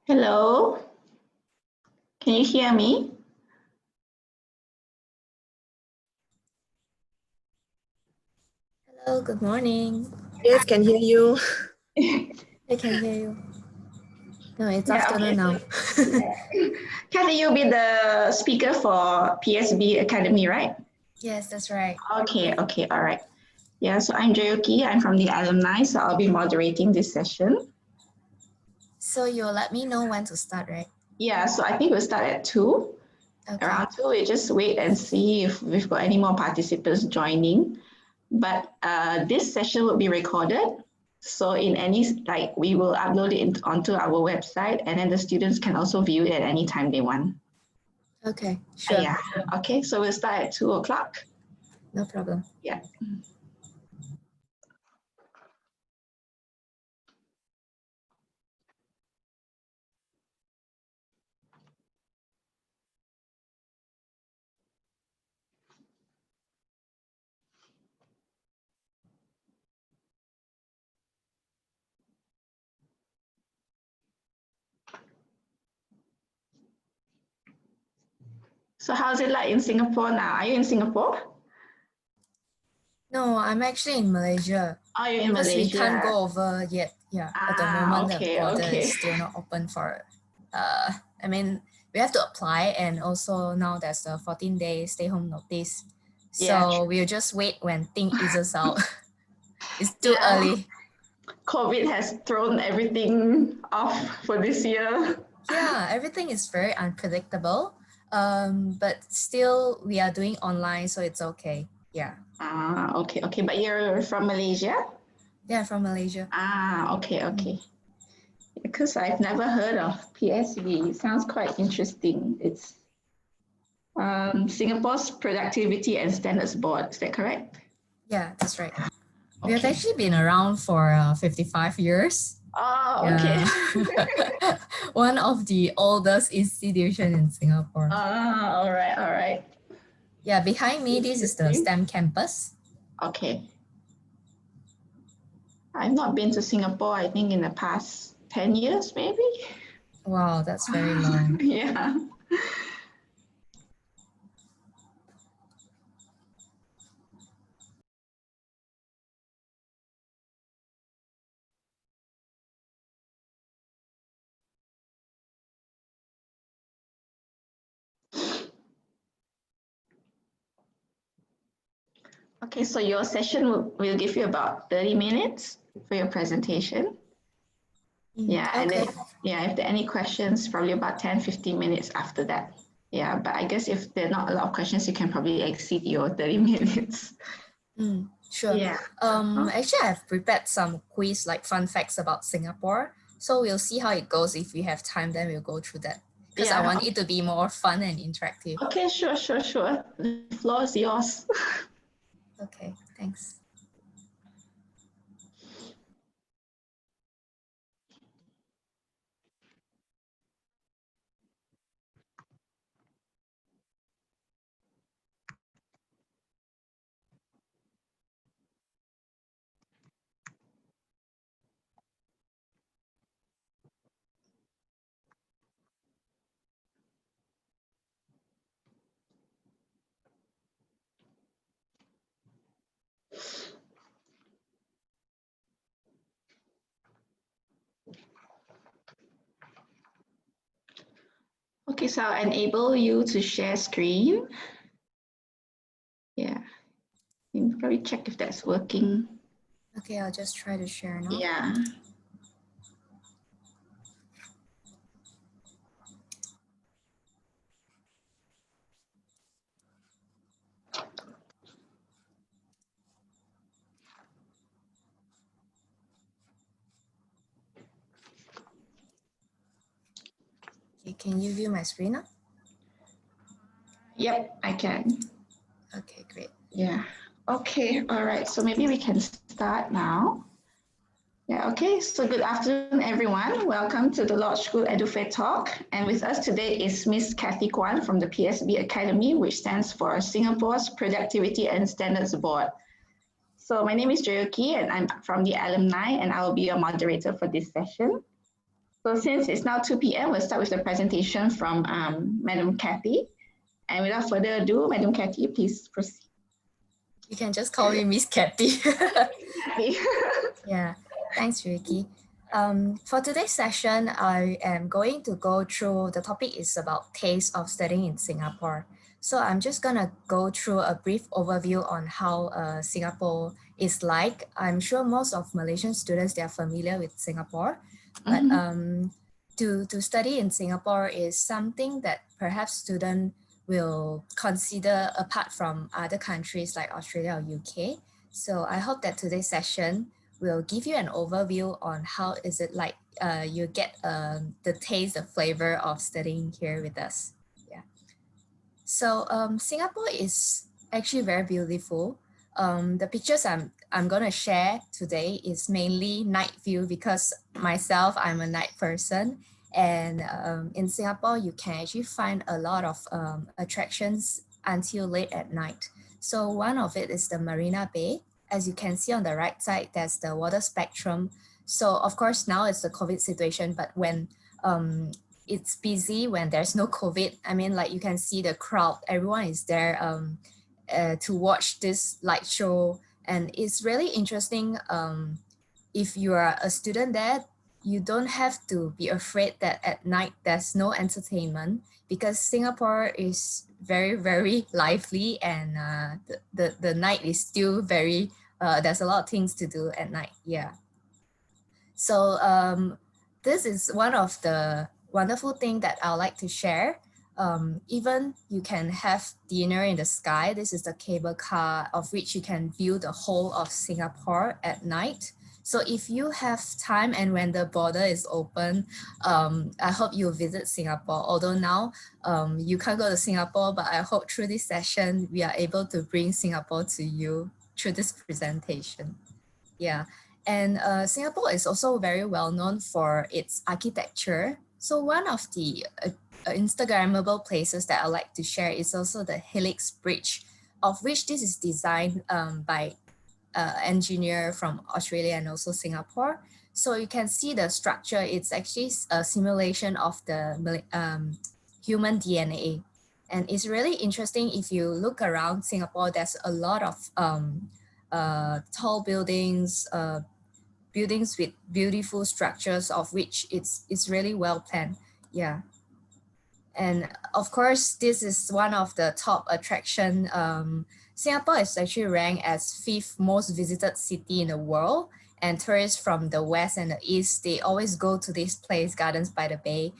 Hello, can you hear me? Hello, good morning. Yes, can hear you. I can hear you. No, it's Yeah, afternoon now. Kathy, you'll be the speaker for PSB Academy, right? Yes, that's right. Okay, all right. Yeah, so I'm Jayoki, I'm from the alumni, so I'll be moderating this session. So you'll let me know when to start, right? Yeah, so I think we'll start at 2. Okay. Around 2, we just wait and see if we've got any more participants joining. But this session will be recorded. So in any, we will upload it onto our website, and then the students can also view it at any time they want. Okay, sure. Yeah, okay, so we'll start at 2 o'clock. No problem. Yeah. So how's it like in Singapore now? Are you in Singapore? No, I'm actually in Malaysia. Oh, you're in Because Malaysia. we can't go over yet. Yeah, at the moment okay, the border okay. is still not open for, I mean, we have to apply, and also now there's a 14-day stay home notice. So Yeah. we'll just wait when things eases out. It's too early. COVID has thrown everything off for this year. Yeah, everything is very unpredictable. But still we are doing online, so it's okay. Yeah. Okay. But you're from Malaysia? Yeah, from Malaysia. Okay. Because I've never heard of PSV. It sounds quite interesting. It's Singapore's Productivity and Standards Board. Is that correct? Yeah, that's right. We have actually been around for 55 years. Oh, okay. Yeah. One of the oldest institutions in Singapore. All right. Yeah, behind me, this is the STEM campus. Okay. I've not been to Singapore, I think, in the past 10 years, maybe. Wow, that's very long. Yeah. Okay, so your session will give you about 30 minutes for your presentation. Yeah, okay. and then, if there are any questions, probably about 10, 15 minutes after that. Yeah, but I guess if there are not a lot of questions, you can probably exceed your 30 minutes. Sure. Yeah. Actually, I've prepared some quiz, like fun facts about Singapore. So we'll see how it goes. If we have time, then we'll go through that. Because I want it to be more fun and interactive. Okay, sure. The floor is yours. Okay, thanks. Okay, so I'll enable you to share screen. Yeah, you can probably check if that's working. Okay, I'll just try to share now. Yeah. Okay, can you view my screen now? Yep, I can. Okay, great. Yeah. Okay, all right. So maybe we can start now. Yeah, okay. So good afternoon, everyone. Welcome to the Lodge School EduFair Talk. And with us today is Miss Kathy Kwan from the PSB Academy, which stands for Singapore's Productivity and Standards Board. So my name is Jayoki, and I'm from the alumni, and I will be your moderator for this session. So since it's now 2 p.m., we'll start with the presentation from Madam Kathy. And without further ado, Madam Kathy, please proceed. You can just call me Miss Kathy. Kathy. Yeah, thanks, Ricky. For today's session, I am going to go through, the topic is about taste of studying in Singapore. So I'm just gonna go through a brief overview on how Singapore is like. I'm sure most of Malaysian students, they are familiar with Singapore, but to study in Singapore is something that perhaps students will consider apart from other countries like Australia or UK. So I hope that today's session will give you an overview on how is it like you get the taste, the flavor of studying here with us. Yeah. So Singapore is actually very beautiful. The pictures I'm gonna share today is mainly night view because myself, I'm a night person. And in Singapore, you can actually find a lot of attractions until late at night. So one of it is the Marina Bay. As you can see on the right side, there's the water spectrum. So of course now it's the COVID situation, but when it's busy, when there's no COVID, I mean, like you can see the crowd, everyone is there to watch this light show. And it's really interesting. If you are a student there, you don't have to be afraid that at night there's no entertainment because Singapore is very, very lively and the night is still very, there's a lot of things to do at night. Yeah. So this is one of the wonderful thing that I would like to share. Even you can have dinner in the sky. This is the cable car of which you can view the whole of Singapore at night. So if you have time and when the border is open, I hope you visit Singapore. Although now you can't go to Singapore, but I hope through this session, we are able to bring Singapore to you through this presentation. Yeah. And Singapore is also very well known for its architecture. So one of the Instagrammable places that I like to share is also the Helix Bridge, of which this is designed by engineer from Australia and also Singapore. So you can see the structure, it's actually a simulation of the human DNA. And it's really interesting if you look around Singapore, there's a lot of tall buildings, buildings with beautiful structures of which it's really well planned. Yeah. And of course, this is one of the top attraction. Singapore is actually ranked as 5th most visited city in the world, and tourists from the west and the east, they always go to this place, Gardens by the Bay.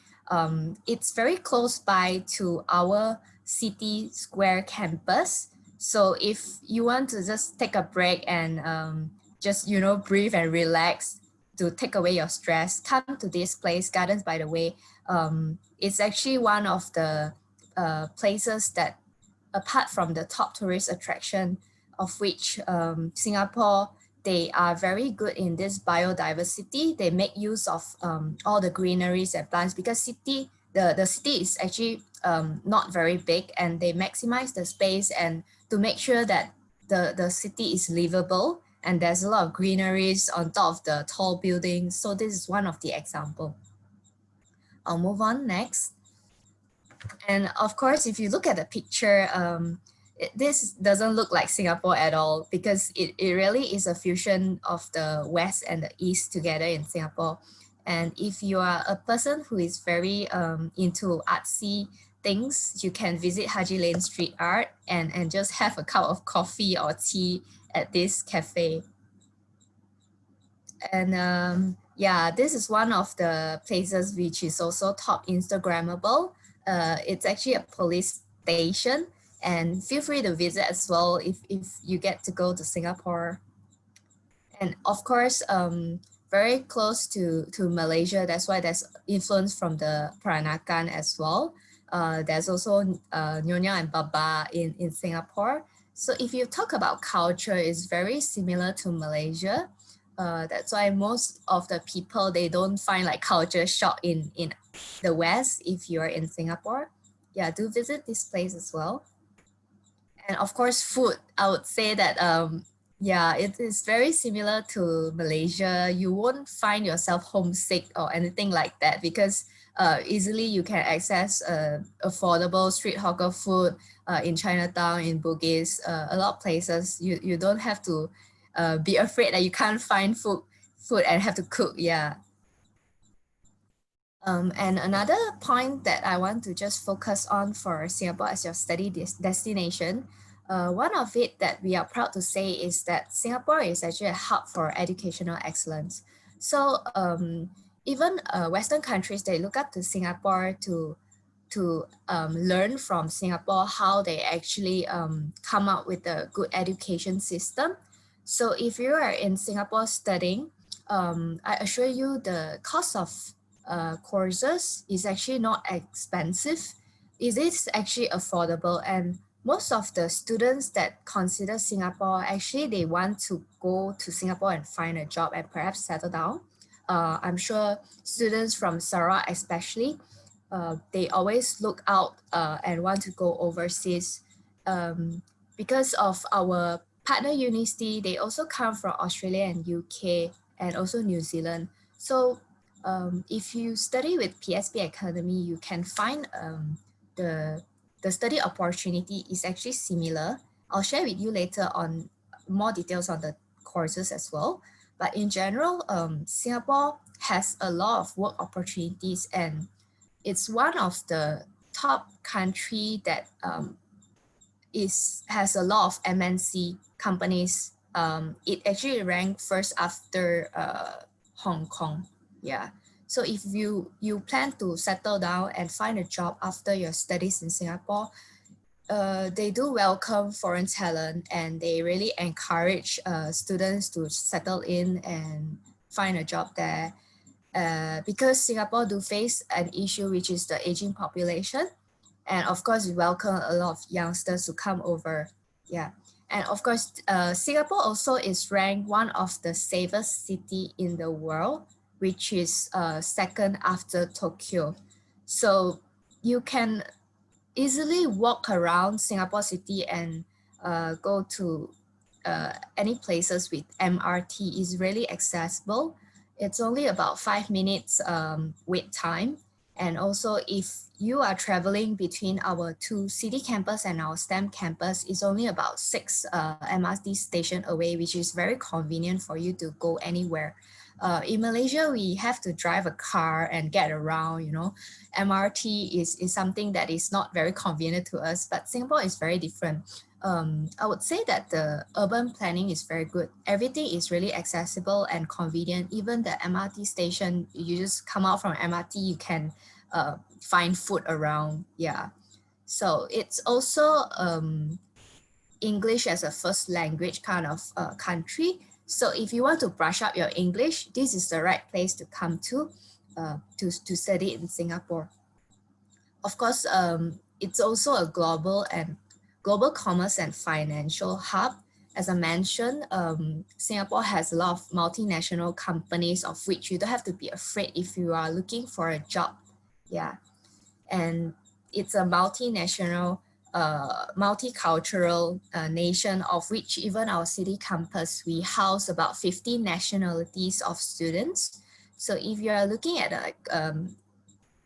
It's very close by to our City Square campus. So if you want to just take a break and just, you know, breathe and relax to take away your stress, come to this place, Gardens by the Bay. It's actually one of the places that, apart from the top tourist attraction, of which Singapore, they are very good in this biodiversity. They make use of all the greeneries and plants because the city is actually not very big, and they maximize the space and to make sure that the city is livable, and there's a lot of greeneries on top of the tall buildings. So this is one of the example. I'll move on next. And of course, if you look at the picture, this doesn't look like Singapore at all because it really is a fusion of the West and the East together in Singapore. And if you are a person who is very into artsy things, you can visit Haji Lane Street Art and just have a cup of coffee or tea at this cafe. And yeah, this is one of the places which is also top Instagrammable. It's actually a police station, and feel free to visit as well if you get to go to Singapore. And of course, very close to Malaysia, that's why there's influence from the Peranakan as well. There's also Nyonya and Baba in Singapore. So if you talk about culture, it's very similar to Malaysia. That's why most of the people, they don't find like culture shock in the West if you're in Singapore. Yeah, do visit this place as well. And of course, food, I would say that Yeah, it is very similar to Malaysia. You won't find yourself homesick or anything like that because easily you can access affordable street hawker food in Chinatown, in Bugis, a lot of places. You don't have to be afraid that you can't find food and have to cook. Yeah. And another point that I want to just focus on for Singapore as your study destination, one of it that we are proud to say is that Singapore is actually a hub for educational excellence. So even Western countries, they look up to Singapore to learn from Singapore how they actually come up with a good education system. So if you are in Singapore studying, I assure you the cost of courses is actually not expensive. It is actually affordable, and most of the students that consider Singapore, actually they want to go to Singapore and find a job and perhaps settle down. I'm sure students from Sarawak especially, they always look out and want to go overseas because of our partner university. They also come from Australia and UK and also New Zealand. So if you study with PSB Academy, you can find the study opportunity is actually similar. I'll share with you later on more details on the courses as well. But in general, Singapore has a lot of work opportunities, and it's one of the top country that has a lot of MNC companies. It actually ranked first after Hong Kong. Yeah. So if you plan to settle down and find a job after your studies in Singapore, they do welcome foreign talent, and they really encourage students to settle in and find a job there. Because Singapore do face an issue, which is the aging population. And of course, we welcome a lot of youngsters to come over. Yeah. And of course, Singapore also is ranked one of the safest city in the world, which is second after Tokyo. So you can easily walk around Singapore city and go to any places with MRT. Is really accessible. It's only about 5 minutes wait time. And also if you are traveling between our two city campus and our STEM campus, it's only about 6 MRT station away, which is very convenient for you to go anywhere. In Malaysia, we have to drive a car and get around, you know. MRT is something that is not very convenient to us, but Singapore is very different. I would say that the urban planning is very good. Everything is really accessible and convenient. Even the MRT station, you just come out from MRT, you can find food around. Yeah. So it's also English as a first language kind of country. So if you want to brush up your English, this is the right place to come to study in Singapore. Of course, it's also a global commerce and financial hub. As I mentioned, Singapore has a lot of multinational companies, of which you don't have to be afraid if you are looking for a job. Yeah, and it's a multinational, multicultural nation, of which even our city campus, we house about 50 nationalities of students. So if you are looking at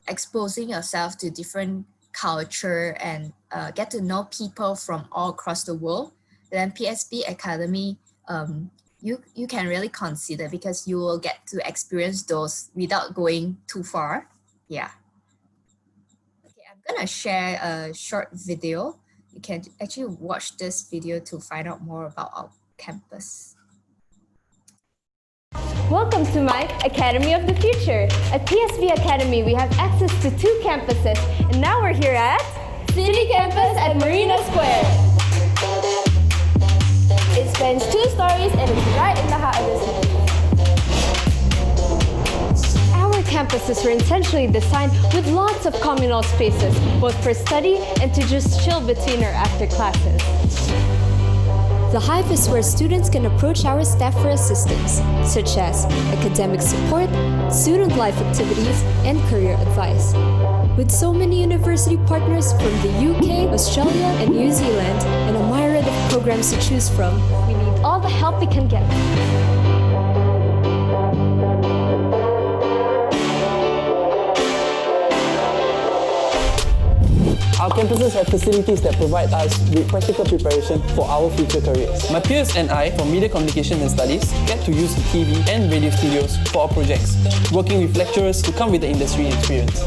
exposing yourself to different culture and get to know people from all across the world, then PSB Academy, you can really consider, because you will get to experience those without going too far. Yeah. I'm gonna share a short video. You can actually watch this video to find out more about our campus. Welcome to my Academy of the Future. At PSB Academy, we have access to 2 campuses, and now we're here at City Campus at Marina Square. It spans 2 stories and is right in the heart of the city. Campuses were intentionally designed with lots of communal spaces, both for study and to just chill between or after classes. The Hive is where students can approach our staff for assistance, such as academic support, student life activities, and career advice. With so many university partners from the UK, Australia, and New Zealand, and a myriad of programs to choose from, We need all the help we can get. Our campuses have facilities that provide us with practical preparation for our future careers. My peers and I from Media Communication and Studies get to use the TV and radio studios for our projects, working with lecturers who come with the industry experience.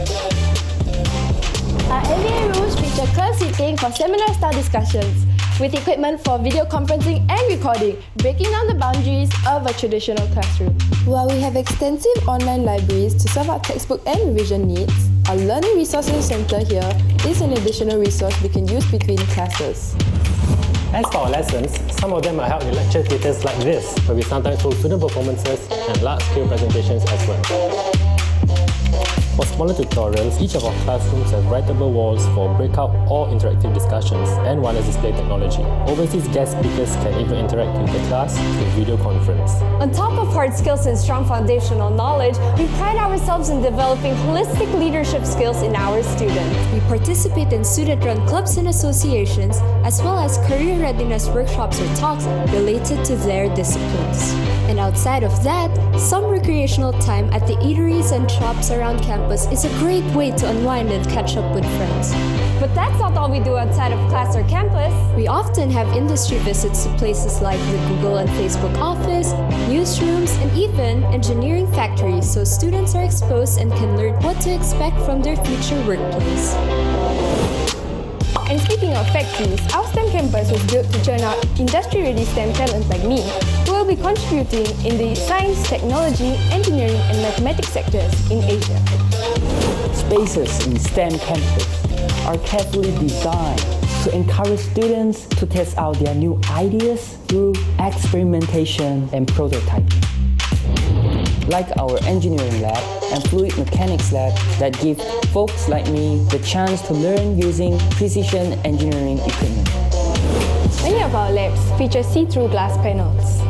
Our MBA rooms feature class seating for seminar-style discussions, with equipment for video conferencing and recording, breaking down the boundaries of a traditional classroom. While we have extensive online libraries to serve our textbook and revision needs, our Learning Resources Centre here is an additional resource we can use between classes. As for our lessons, some of them are held in lecture theatres like this, where we sometimes hold student performances and large-scale presentations as well. For smaller tutorials, each of our classrooms have writable walls for breakout or interactive discussions and wireless display technology. Overseas guest speakers can even interact with the class through video conference. On top of hard skills and strong foundational knowledge, we pride ourselves in developing holistic leadership skills in our students. We participate in student-run clubs and associations, as well as career readiness workshops or talks related to their disciplines. And outside of that, some recreational time at the eateries and shops around campus is a great way to unwind and catch up with friends. But that's not all we do outside of class or campus. We often have industry visits to places like the Google and Facebook office, newsrooms, and even engineering factories, so students are exposed and can learn what to expect from their future workplace. And speaking of factories, our STEM campus was built to churn out industry-ready STEM talents like me, who will be contributing in the science, technology, engineering, and mathematics sectors in Asia. Spaces in STEM campus are carefully designed to encourage students to test out their new ideas through experimentation and prototyping. Like our engineering lab and fluid mechanics lab that give folks like me the chance to learn using precision engineering equipment. Many of our labs feature see-through glass panels,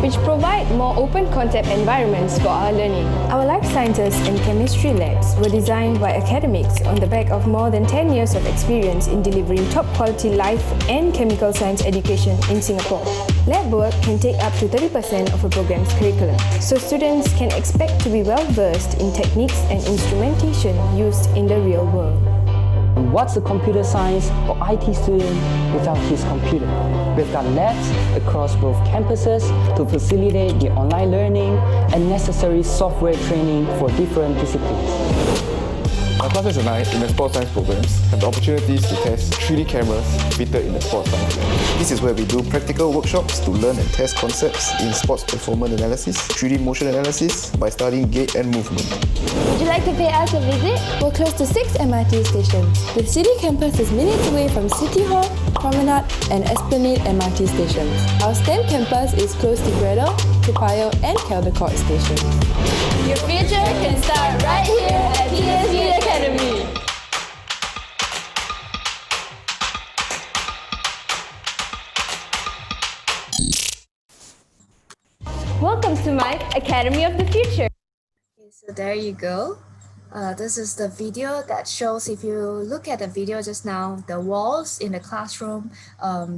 which provide more open concept environments for our learning. Our life sciences and chemistry labs were designed by academics on the back of more than 10 years of experience in delivering top quality life and chemical science education in Singapore. Lab work can take up to 30% of a program's curriculum, so students can expect to be well versed in techniques and instrumentation used in the real world. And what's a computer science or IT student without his computer? We've got labs across both campuses to facilitate the online learning and necessary software training for different disciplines. My classmates and I in the sports science programs have the opportunities to test 3D cameras fitted in the sports science lab. This is where we do practical workshops to learn and test concepts in sports performance analysis, 3D motion analysis by studying gait and movement. Would you like to pay us a visit? We're close to 6 MRT stations. The city campus is minutes away from City Hall, Promenade, and Esplanade MRT stations. Our STEM campus is close to Gretel, Toa and Caldecott stations. Your future can start right here at PSV Academy. Welcome to my Academy of the Future. Okay, so there you go. This is the video that shows, if you look at the video just now, the walls in the classroom,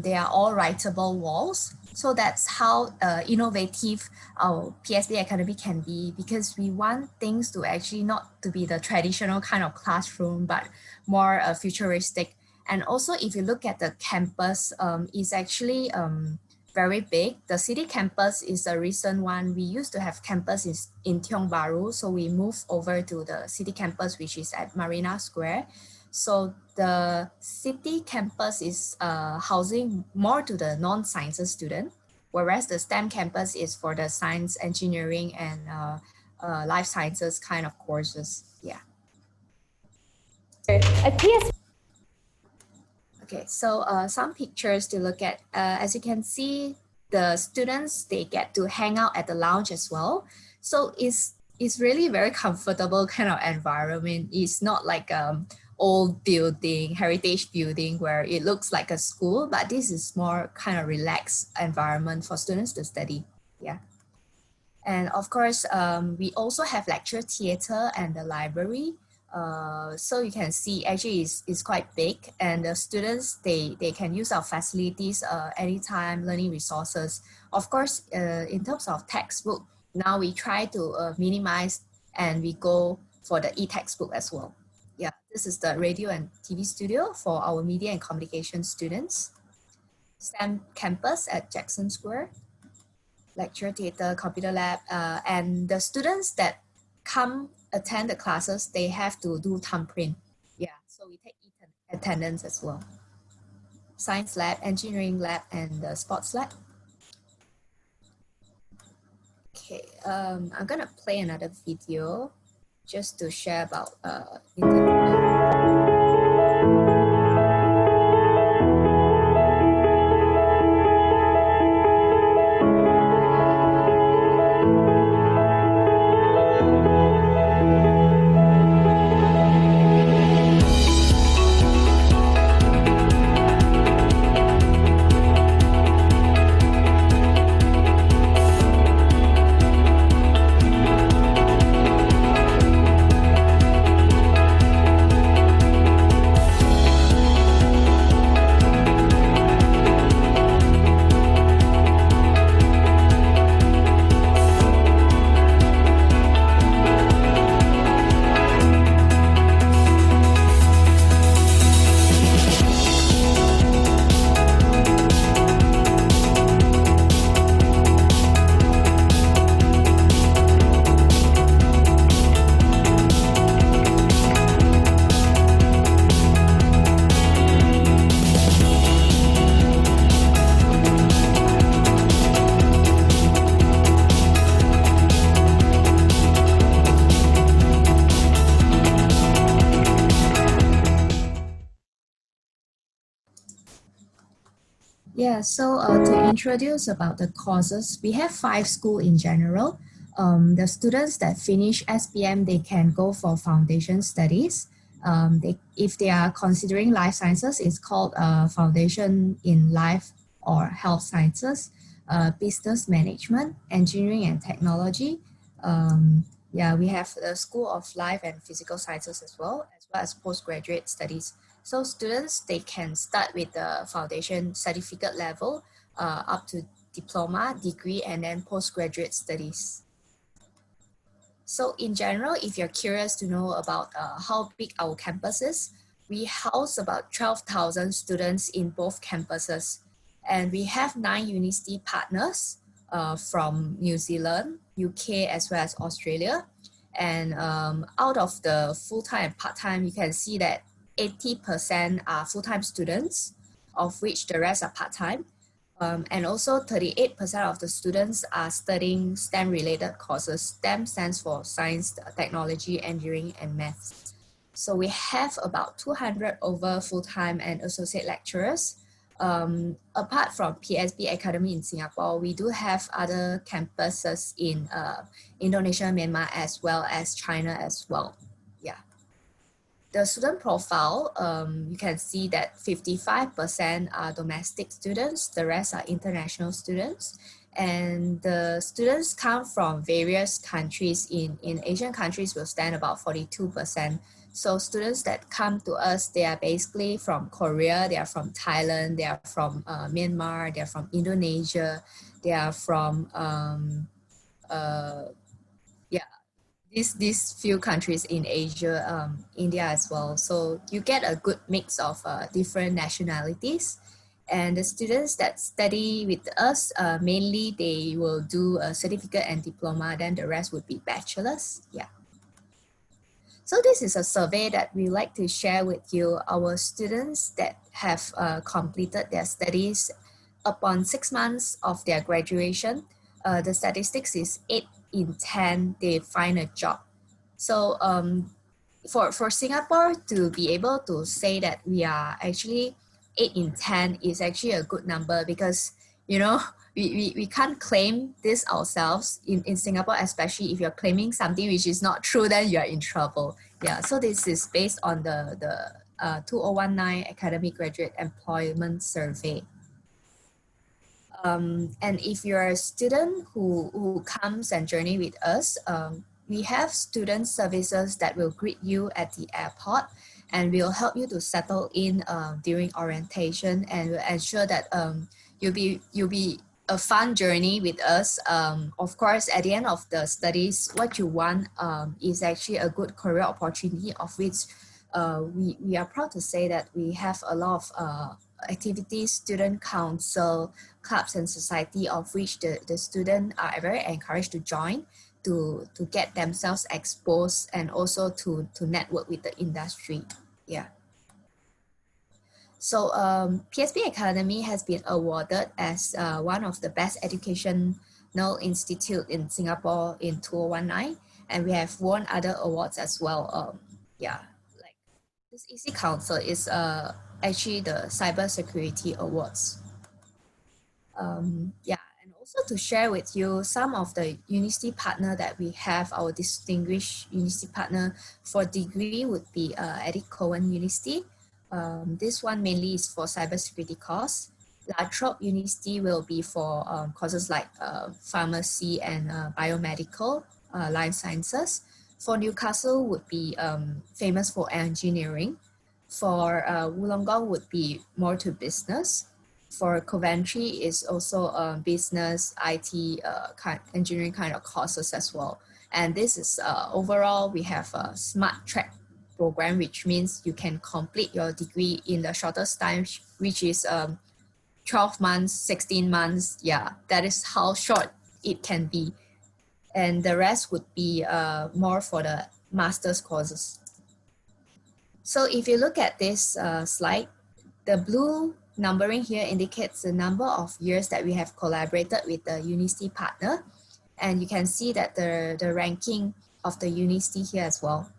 they are all writable walls. So that's how innovative our PSB Academy can be, because we want things to actually not to be the traditional kind of classroom, but more futuristic. And also, if you look at the campus, it's actually very big. The city campus is a recent one. We used to have campus in Tiong Bahru, so we moved over to the city campus, which is at Marina Square. So the city campus is housing more to the non-sciences student, whereas the STEM campus is for the science, engineering, and life sciences kind of courses. Yeah. At PS. Okay, so some pictures to look at. As you can see, the students, they get to hang out at the lounge as well. So it's really very comfortable kind of environment. It's not like old building, heritage building where it looks like a school, but this is more kind of relaxed environment for students to study. Yeah. And of course, we also have lecture theater and the library. So you can see actually is quite big, and the students, they can use our facilities anytime, learning resources. Of course, in terms of textbook, now we try to minimize, and we go for the e-textbook as well. Yeah, this is the radio and TV studio for our media and communication students. STEM campus at Jackson Square, lecture theatre, computer lab, and the students that come attend the classes, they have to do thumbprint. Yeah, so we take attendance as well. Science lab, engineering lab, and the sports lab. Okay, I'm gonna play another video just to share about Yeah, so to introduce about the courses, we have 5 schools in general. The students that finish SPM, they can go for foundation studies. If they are considering life sciences, it's called Foundation in Life or Health Sciences, Business Management, Engineering and Technology. Yeah, we have the School of Life and Physical Sciences as well as postgraduate studies. So students, they can start with the foundation certificate level up to diploma, degree, and then postgraduate studies. So in general, if you're curious to know about how big our campus is, we house about 12,000 students in both campuses. And we have 9 university partners from New Zealand, UK, as well as Australia. And out of the full-time and part-time, you can see that 80% are full-time students, of which the rest are part-time. And also 38% of the students are studying STEM-related courses. STEM stands for science, technology, engineering, and maths. So we have about 200 over full-time and associate lecturers. Apart from PSB Academy in Singapore, we do have other campuses in Indonesia, Myanmar, as well as China as well. Yeah. The student profile, you can see that 55% are domestic students, the rest are international students. And the students come from various countries. In Asian countries will stand about 42%. So students that come to us, they are basically from Korea, they are from Thailand, they are from Myanmar, they are from Indonesia, they are from these few countries in Asia, India as well. So you get a good mix of different nationalities. And the students that study with us, mainly they will do a certificate and diploma, then the rest would be bachelors. Yeah. So this is a survey that we like to share with you. Our students that have completed their studies upon 6 months of their graduation, the statistics is 8 in 10, they find a job. So for Singapore to be able to say that we are actually 8 in 10 is actually a good number, because, you know, we can't claim this ourselves in Singapore, especially if you're claiming something which is not true, then you're in trouble. Yeah, so this is based on the 2019 Academic Graduate Employment Survey. And if you're a student who comes and journey with us, we have student services that will greet you at the airport and will help you to settle in during orientation, and will ensure that you'll be a fun journey with us. Of course, at the end of the studies, what you want is actually a good career opportunity, of which we are proud to say that we have a lot of activities, student council, clubs and society, of which the students are very encouraged to join to get themselves exposed and also to network with the industry. Yeah. So PSB Academy has been awarded as one of the best educational institute in Singapore in 2019, and we have won other awards as well. Yeah, like this EC Council is actually the Cybersecurity Awards. Yeah, and also to share with you some of the university partner that we have. Our distinguished university partner for degree would be Eddie Cowan University. This one mainly is for cybersecurity course. La Trobe University will be for courses like pharmacy and biomedical, life sciences. For Newcastle would be famous for engineering. For Wollongong would be more to business. For Coventry is also business, IT, engineering kind of courses as well. And this is overall, we have a smart track program, which means you can complete your degree in the shortest time, which is 12 months, 16 months. Yeah, that is how short it can be. And the rest would be more for the master's courses. So if you look at this slide, the blue numbering here indicates the number of years that we have collaborated with the university partner. And you can see that the ranking of the university here as well.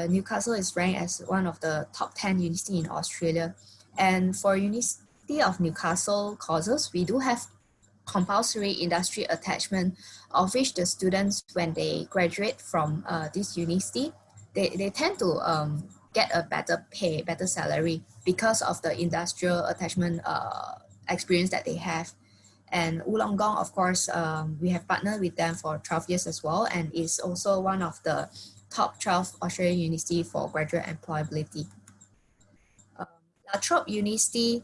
Newcastle is ranked as one of the top 10 universities in Australia. And for University of Newcastle courses, we do have compulsory industry attachment, of which the students, when they graduate from this university, they tend to get a better pay, better salary because of the industrial attachment experience that they have. And Wollongong, of course, we have partnered with them for 12 years as well, and is also one of the top 12 Australian university for graduate employability. La Trobe University,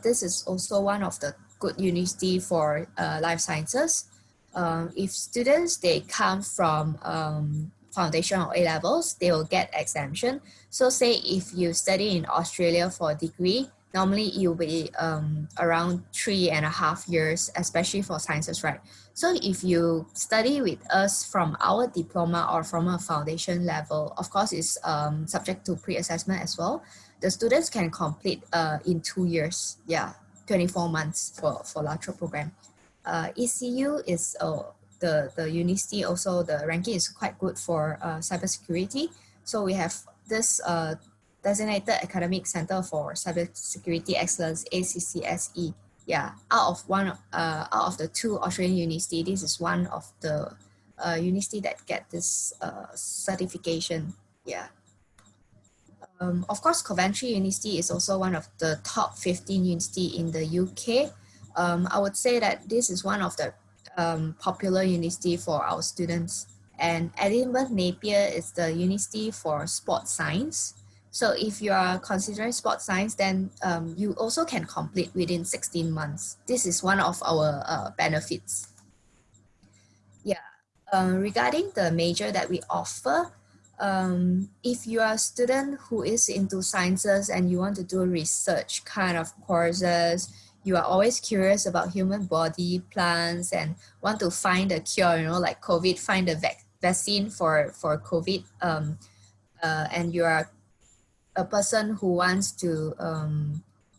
this is also one of the good university for life sciences. If students, they come from foundation or A-levels, they will get exemption. So say if you study in Australia for a degree, normally you'll be around 3.5 years, especially for sciences, right? So if you study with us from our diploma or from a foundation level, of course it's subject to pre-assessment as well. The students can complete in 2 years, yeah, 24 months for La Trobe program. ECU is the university, also the ranking is quite good for cybersecurity. So we have this Designated Academic Center for Cybersecurity Excellence, ACCSE. Yeah, out of the 2 Australian universities, this is one of the university that get this certification. Yeah. Of course, Coventry University is also one of the top 15 universities in the UK. I would say that this is one of the popular university for our students. And Edinburgh Napier is the university for sports science. So if you are considering sports science, then you also can complete within 16 months. This is one of our benefits. Yeah, regarding the major that we offer, if you are a student who is into sciences and you want to do research kind of courses, you are always curious about human body, plants, and want to find a cure, you know, like COVID, find a vaccine for COVID, and you are a person who wants to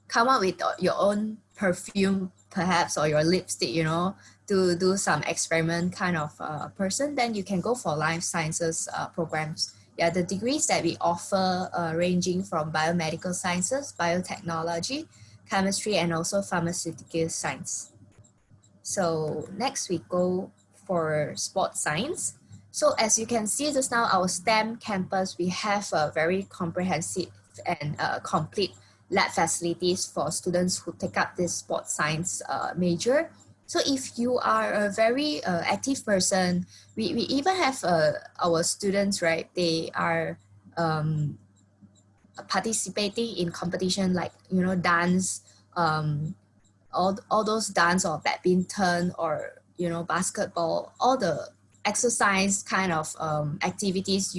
come up with your own perfume, perhaps, or your lipstick, you know, to do some experiment kind of person, then you can go for life sciences programs. Yeah, the degrees that we offer ranging from biomedical sciences, biotechnology, chemistry, and also pharmaceutical science. So next we go for sports science. So as you can see just now, our STEM campus, we have a very comprehensive and complete lab facilities for students who take up this sports science major. So if you are a very active person, we even have our students, right? They are participating in competition like, you know, dance, all those dance or badminton or, you know, basketball, all the exercise kind of activities.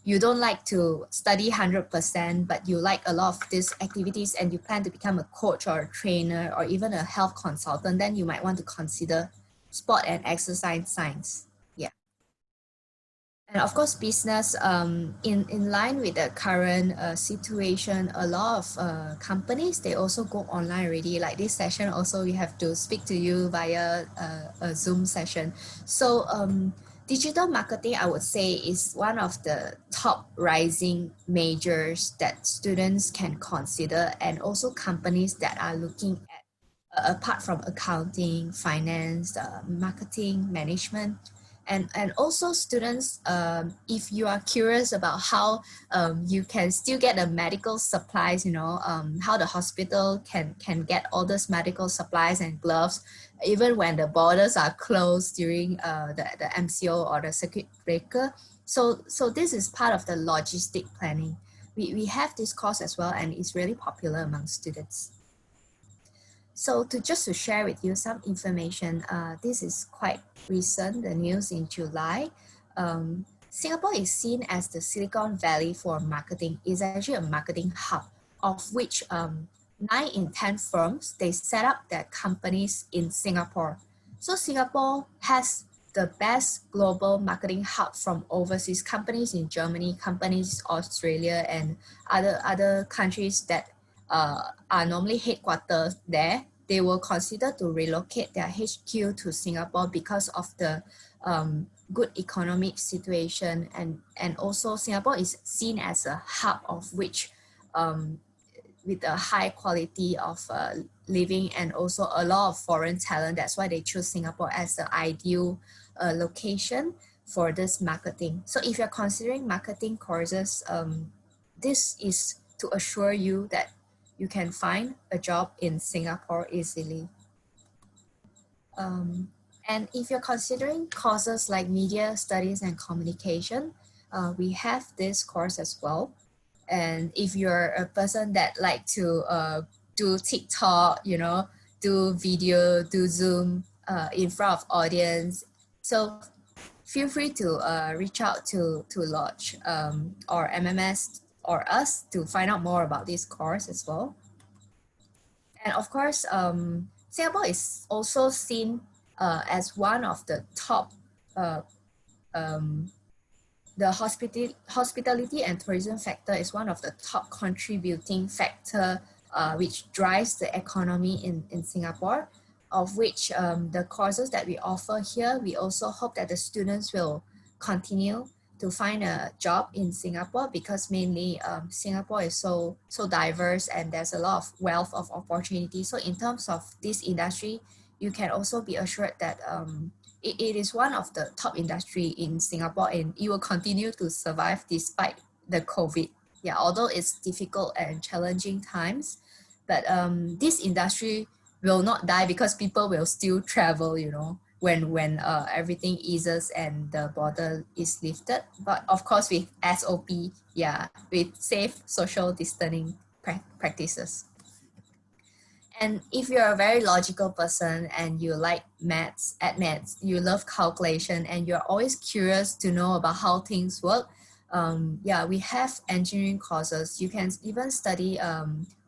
You don't like to study 100%, but you like a lot of these activities and you plan to become a coach or a trainer or even a health consultant, then you might want to consider sport and exercise science. Yeah. And of course, business, in line with the current situation, a lot of companies, they also go online already. Like this session also, we have to speak to you via a Zoom session. So digital marketing, I would say, is one of the top rising majors that students can consider, and also companies that are looking at, apart from accounting, finance, marketing, management. And also students, if you are curious about how you can still get the medical supplies, you know, how the hospital can get all those medical supplies and gloves, even when the borders are closed during the MCO or the circuit breaker. So this is part of the logistic planning. We have this course as well, and it's really popular among students. So just to share with you some information, this is quite recent, the news in July. Singapore is seen as the Silicon Valley for marketing. It's actually a marketing hub, of which 9 in 10 firms, they set up their companies in Singapore. So Singapore has the best global marketing hub from overseas companies in Germany, companies Australia, and other countries that are normally headquarters there. They will consider to relocate their HQ to Singapore because of the good economic situation, and also Singapore is seen as a hub of which with a high quality of living and also a lot of foreign talent. That's why they choose Singapore as the ideal location for this marketing. So if you're considering marketing courses, this is to assure you that you can find a job in Singapore easily. And if you're considering courses like media studies and communication, we have this course as well. And if you're a person that like to do TikTok, you know, do video, do Zoom in front of audience, so feel free to reach out to Lodge or MMS or us to find out more about this course as well. And of course, Singapore is also seen as one of the top, the hospitality and tourism factor is one of the top contributing factor which drives the economy in Singapore, of which the courses that we offer here, we also hope that the students will continue to find a job in Singapore, because mainly Singapore is so diverse and there's a lot of wealth of opportunity. So in terms of this industry, you can also be assured that it is one of the top industry in Singapore, and it will continue to survive despite the COVID. Yeah, although it's difficult and challenging times, but this industry will not die because people will still travel, you know, when everything eases and the border is lifted. But of course with SOP, yeah, with safe social distancing practices. And if you're a very logical person and you like maths, you love calculation, and you're always curious to know about how things work, yeah, we have engineering courses. You can even study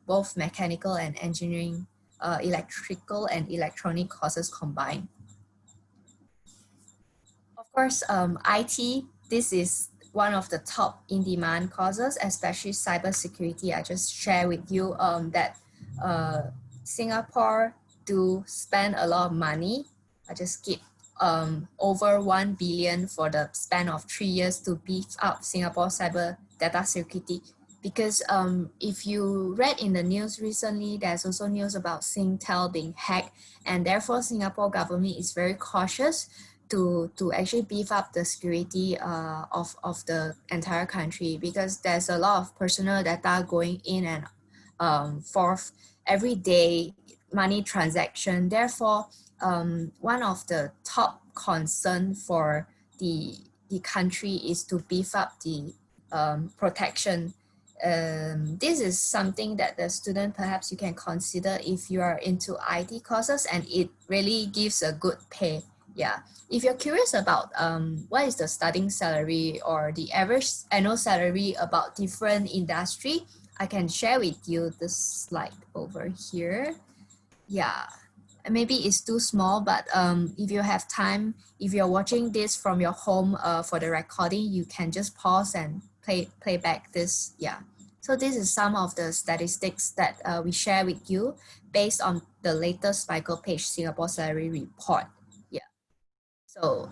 both mechanical and engineering, electrical and electronic courses combined. Of course, IT, this is one of the top in-demand courses, especially cybersecurity. I just share with you that Singapore do spend a lot of money. I just keep over 1 billion for the span of 3 years to beef up Singapore cyber data security. Because if you read in the news recently, there's also news about Singtel being hacked, and therefore Singapore government is very cautious to actually beef up the security of the entire country, because there's a lot of personal data going in and forth every day, money transaction. Therefore, one of the top concern for the country is to beef up the protection. This is something that the student perhaps you can consider if you are into IT courses, and it really gives a good pay. Yeah, if you're curious about what is the starting salary or the average annual salary about different industry, I can share with you this slide over here. Yeah, maybe it's too small, but if you have time, if you're watching this from your home for the recording, you can just pause and play back this. Yeah, so this is some of the statistics that we share with you based on the latest Michael Page Singapore Salary Report. Yeah, so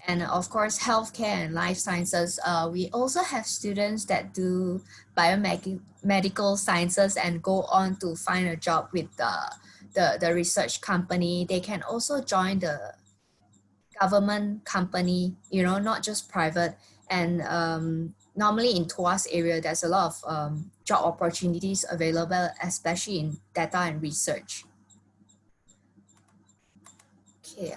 and of course, healthcare and life sciences. We also have students that do biomedical sciences and go on to find a job with the research company. They can also join the government company, you know, not just private. And normally in Tuas area, there's a lot of job opportunities available, especially in data and research. Okay,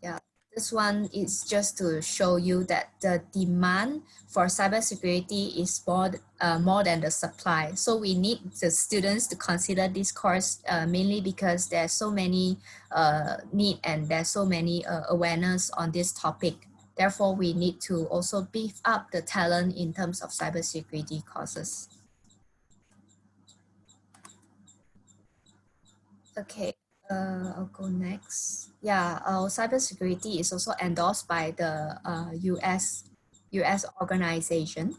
yeah. This one is just to show you that the demand for cybersecurity is more than the supply. So we need the students to consider this course mainly because there's so many need and there's so many awareness on this topic. Therefore, we need to also beef up the talent in terms of cybersecurity courses. Okay. I'll go next. Yeah, our cybersecurity is also endorsed by the US organization.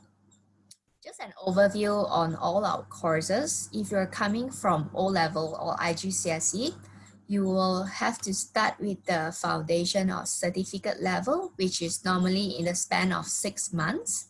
Just an overview on all our courses. If you're coming from O-level or IGCSE, you will have to start with the foundation or certificate level, which is normally in the span of 6 months.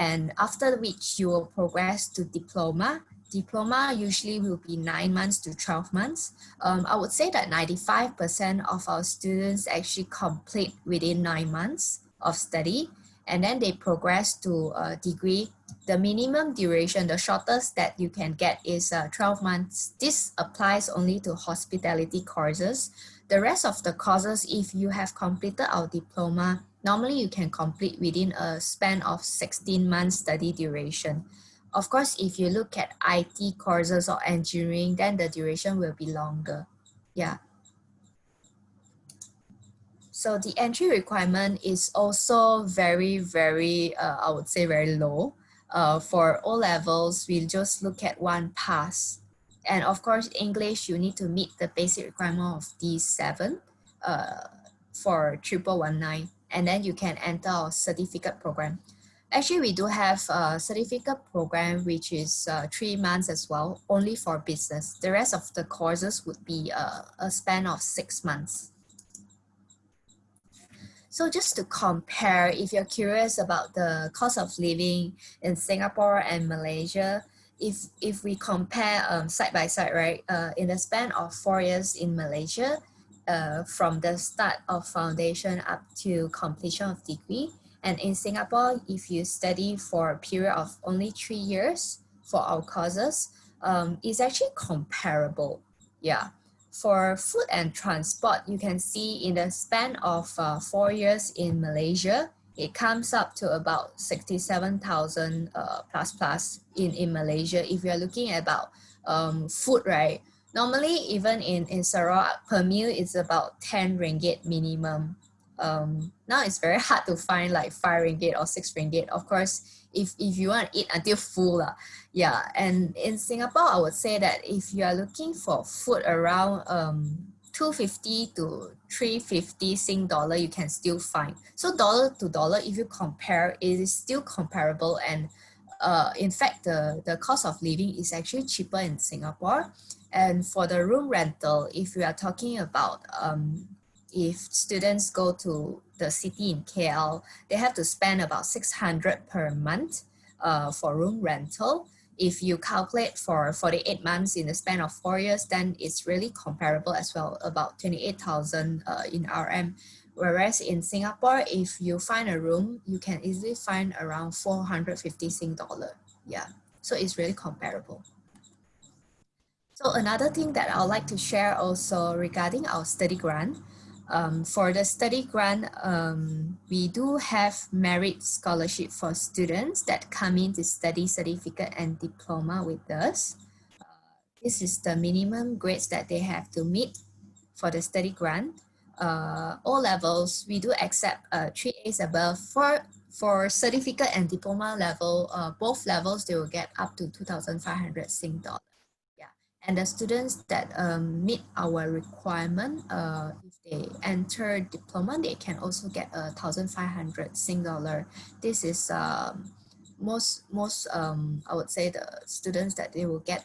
And after which you will progress to diploma. Diploma usually will be 9 months to 12 months. I would say that 95% of our students actually complete within 9 months of study, and then they progress to a degree. The minimum duration, the shortest that you can get is 12 months. This applies only to hospitality courses. The rest of the courses, if you have completed our diploma, normally you can complete within a span of 16 months study duration. Of course, if you look at IT courses or engineering, then the duration will be longer. Yeah. So the entry requirement is also very, I would say very low. For O levels, we'll just look at 1 pass. And of course, English, you need to meet the basic requirement of D7 for 1119. And then you can enter our certificate program. Actually, we do have a certificate program, which is 3 months as well, only for business. The rest of the courses would be a span of 6 months. So just to compare, if you're curious about the cost of living in Singapore and Malaysia, if we compare side by side, right, in the span of 4 years in Malaysia, from the start of foundation up to completion of degree, and in Singapore, if you study for a period of only 3 years for our courses, it's actually comparable. Yeah. For food and transport, you can see in the span of 4 years in Malaysia, it comes up to about 67,000 plus in Malaysia. If you're looking at about food, right? Normally, even in Sarawak, per meal is about 10 ringgit minimum. Now it's very hard to find like 5 ringgit or 6 ringgit. Of course, if you want to eat until full, yeah. And in Singapore, I would say that if you are looking for food around 250 to 350 Sing dollar, you can still find. So dollar to dollar, if you compare, it is still comparable. And in fact, the cost of living is actually cheaper in Singapore. And for the room rental, if we are talking about if students go to the city in KL, they have to spend about 600 per month for room rental. If you calculate for 48 months in the span of 4 years, then it's really comparable as well, about 28,000 in RM. Whereas in Singapore, if you find a room, you can easily find around 450 Sing dollar. Yeah, so it's really comparable. So another thing that I would like to share also regarding our study grant. For the study grant, we do have merit scholarship for students that come in to study certificate and diploma with us. This is the minimum grades that they have to meet for the study grant. O levels, we do accept 3As above. For certificate and diploma level, both levels, they will get up to 2,500 Sing dollars. Yeah, and the students that meet our requirement, if they enter diploma, they can also get 1,500 Sing dollar. This is most I would say the students that they will get.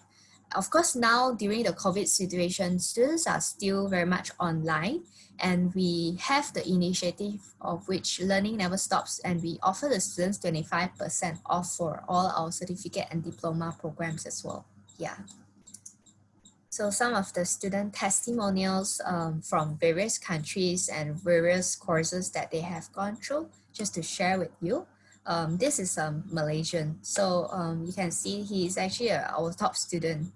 Of course, now during the COVID situation, students are still very much online, and we have the initiative of which Learning Never Stops, and we offer the students 25% off for all our certificate and diploma programs as well. Yeah. So some of the student testimonials from various countries and various courses that they have gone through, just to share with you. This is a Malaysian. So you can see he is actually our top student.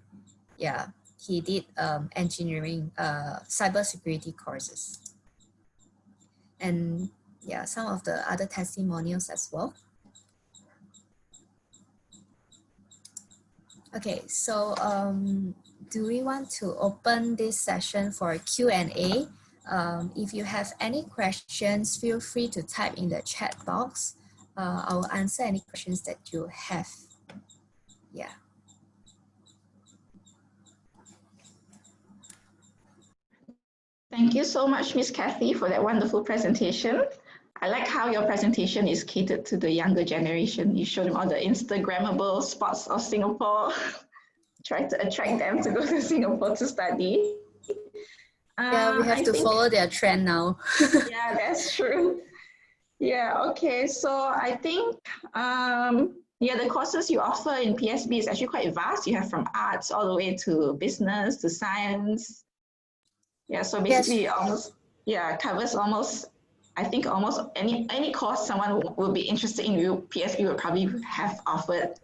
Yeah, he did engineering, cybersecurity courses. And yeah, some of the other testimonials as well. Okay, so do we want to open this session for Q&A? If you have any questions, feel free to type in the chat box. I will answer any questions that you have. Yeah. Thank you so much, Miss Kathy, for that wonderful presentation. I like how your presentation is catered to the younger generation. You show them all the Instagrammable spots of Singapore. Try to attract them to go to Singapore to study. Yeah, we have to follow their trend now. Yeah, that's true. Yeah, okay. So I think, yeah, the courses you offer in PSB is actually quite vast. You have from arts all the way to business, to science. Yeah, so basically Yes. almost, yeah, covers almost, I think almost any course someone will be interested in, PSB will probably have offered.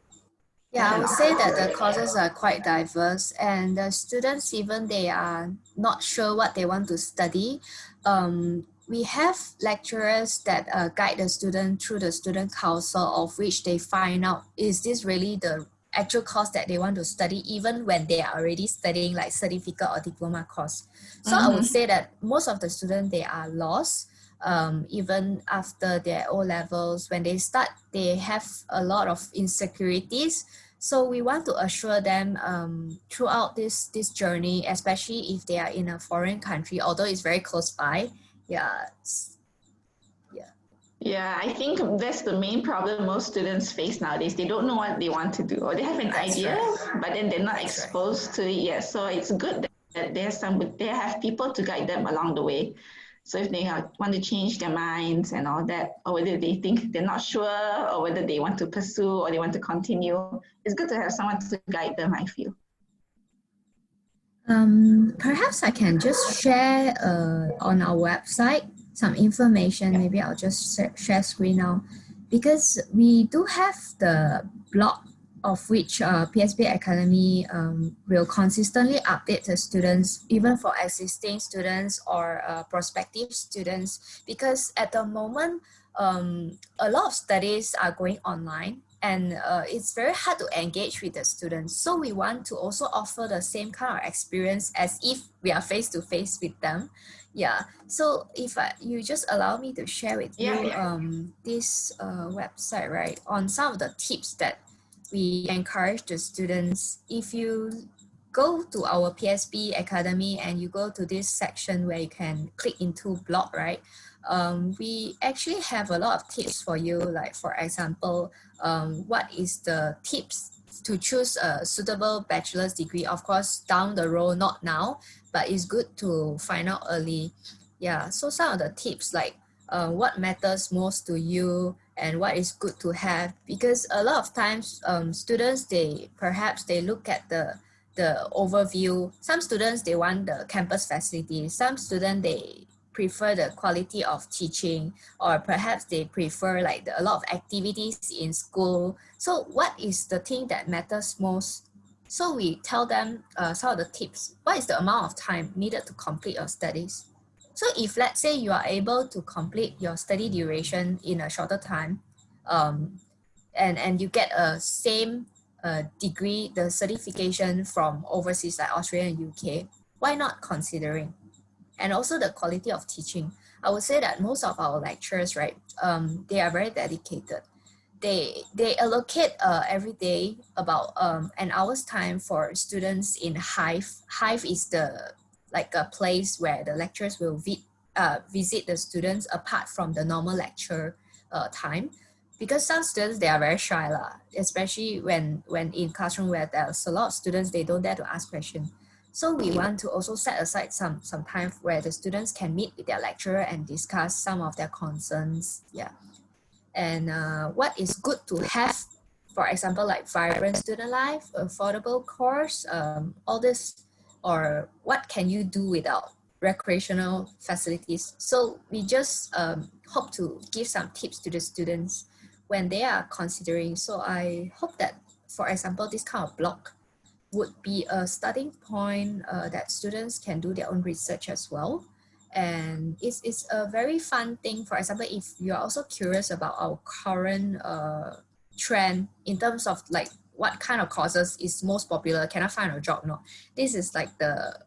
Yeah, I would say that the courses are quite diverse, and the students, even they are not sure what they want to study, we have lecturers that guide the student through the student council, of which they find out, is this really the actual course that they want to study, even when they are already studying like certificate or diploma course. So I would say that most of the students, they are lost. Even after their O levels, when they start, they have a lot of insecurities. So we want to assure them throughout this journey, especially if they are in a foreign country, although it's very close by. Yeah. Yeah, I think that's the main problem most students face nowadays. They don't know what they want to do, or they have an idea, but then they're not exposed to it yet. So it's good that they have people to guide them along the way. So if they want to change their minds and all that, or whether they think they're not sure, or whether they want to pursue or they want to continue, it's good to have someone to guide them, I feel. Perhaps I can just share on our website some information. Maybe I'll just share screen now, because we do have the blog of which PSB Academy will consistently update the students, even for existing students or prospective students, because at the moment a lot of studies are going online, and it's very hard to engage with the students. So we want to also offer the same kind of experience as if we are face to face with them. Yeah, so if you just allow me to share with you this website, right, on some of the tips that we encourage the students. If you go to our PSB Academy and you go to this section where you can click into blog, right, we actually have a lot of tips for you. Like, for example, what is the tips to choose a suitable bachelor's degree? Of course, down the road, not now, but it's good to find out early. Yeah, so some of the tips, like what matters most to you and what is good to have, because a lot of times students, they look at the overview. Some students, they want the campus facilities. Some students, they prefer the quality of teaching, or perhaps they prefer like a lot of activities in school. So what is the thing that matters most So we tell them some of the tips. What is the amount of time needed to complete your studies? So if let's say you are able to complete your study duration in a shorter time, and you get a same degree, the certification from overseas like Australia and UK, why not considering? And also the quality of teaching. I would say that most of our lecturers, right, they are very dedicated. They allocate every day about an hour's time for students in Hive. Hive is like a place where the lecturers will visit the students apart from the normal lecture time. Because some students, they are very shy, especially when in classroom where there's a lot of students, they don't dare to ask questions. So we want to also set aside some time where the students can meet with their lecturer and discuss some of their concerns. Yeah. And what is good to have, for example, like vibrant student life, affordable course, all this, or what can you do without recreational facilities? So we just hope to give some tips to the students when they are considering. So I hope that, for example, this kind of blog would be a starting point that students can do their own research as well. And it's a very fun thing. For example, if you're also curious about our current trend in terms of like what kind of courses is most popular, can I find a job? No, this is like the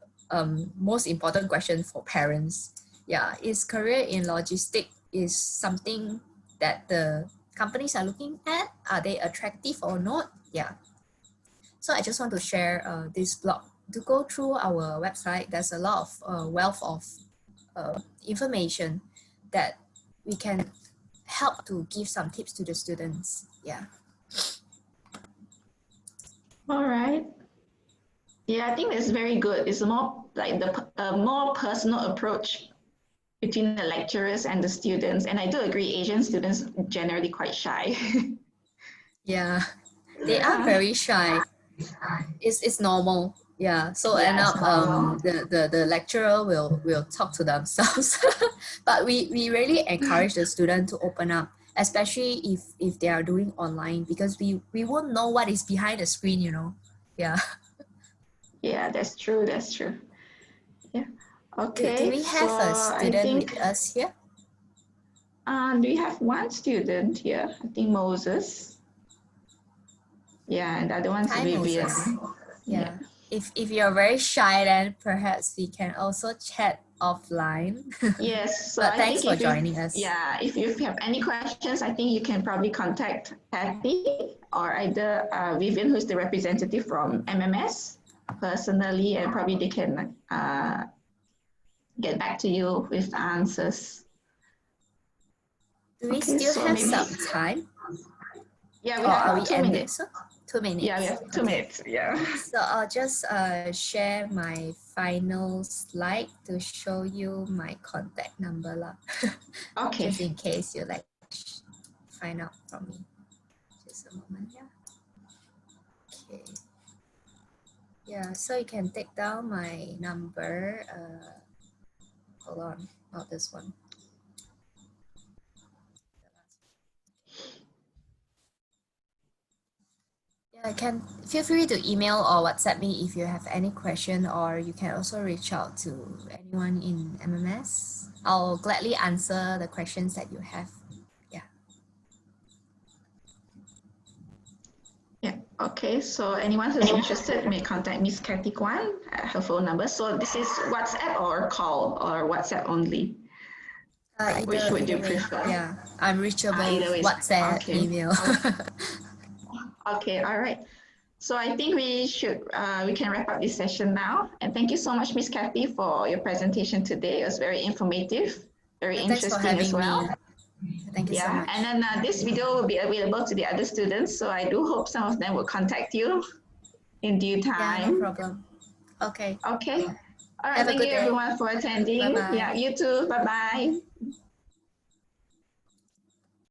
most important question for parents. Yeah, is career in logistics is something that the companies are looking at? Are they attractive or not? Yeah. So I just want to share this blog. To go through our website, there's a lot of wealth of information that we can help to give some tips to the students. Yeah. All right. Yeah, I think that's very good. It's more like the more personal approach between the lecturers and the students. And I do agree, Asian students are generally quite shy. Yeah, they are very shy. It's normal. Yeah, so Yeah, end it's up normal. the lecturer will talk to themselves. But we really encourage the student to open up, especially if they are doing online, because we won't know what is behind the screen, you know. Yeah. Yeah, that's true. That's true. Yeah. Okay. Do we have a so I student think, with us here? we have one student here. I think Moses. Yeah, and the other one's Hi, Vivian. Moses. Yeah. If you're very shy, then perhaps we can also chat offline. Yes. So But I thanks think for joining us. Yeah, if you have any questions, I think you can probably contact Kathy or either Vivian, who's the representative from MMS personally, and probably they can get back to you with the answers. Do we Okay, still so have maybe- some time? Yeah, we Or are have we 2 ending? minutes. So 2 minutes. Yeah, we have 2 minutes. Yeah. So I'll just share my final slide to show you my contact number lah. Okay. Just in case you like find out from me. Just a moment, yeah. Okay. Yeah, so you can take down my number. Hold on, not this one. Yeah, can feel free to email or WhatsApp me if you have any question, or you can also reach out to anyone in MMS. I'll gladly answer the questions that you have. Yeah. Yeah. Okay. So anyone who's interested may contact Miss Kathy Kwan at her phone number. So this is WhatsApp or call or WhatsApp only? Which would you either way. prefer? Yeah, I'm reachable. Either way is WhatsApp, okay. email. Okay, all right. So I think we can wrap up this session now. And thank you so much, Miss Kathy, for your presentation today. It was very informative, very Thanks for interesting as having well. me. Thank you so Yeah, much. and then this video will be available to the other students. So I do hope some of them will contact you in due Yeah, no time. problem. Okay. Okay. All right. Have a Thank good you day. everyone for attending. Bye-bye. Yeah, you too. Bye-bye.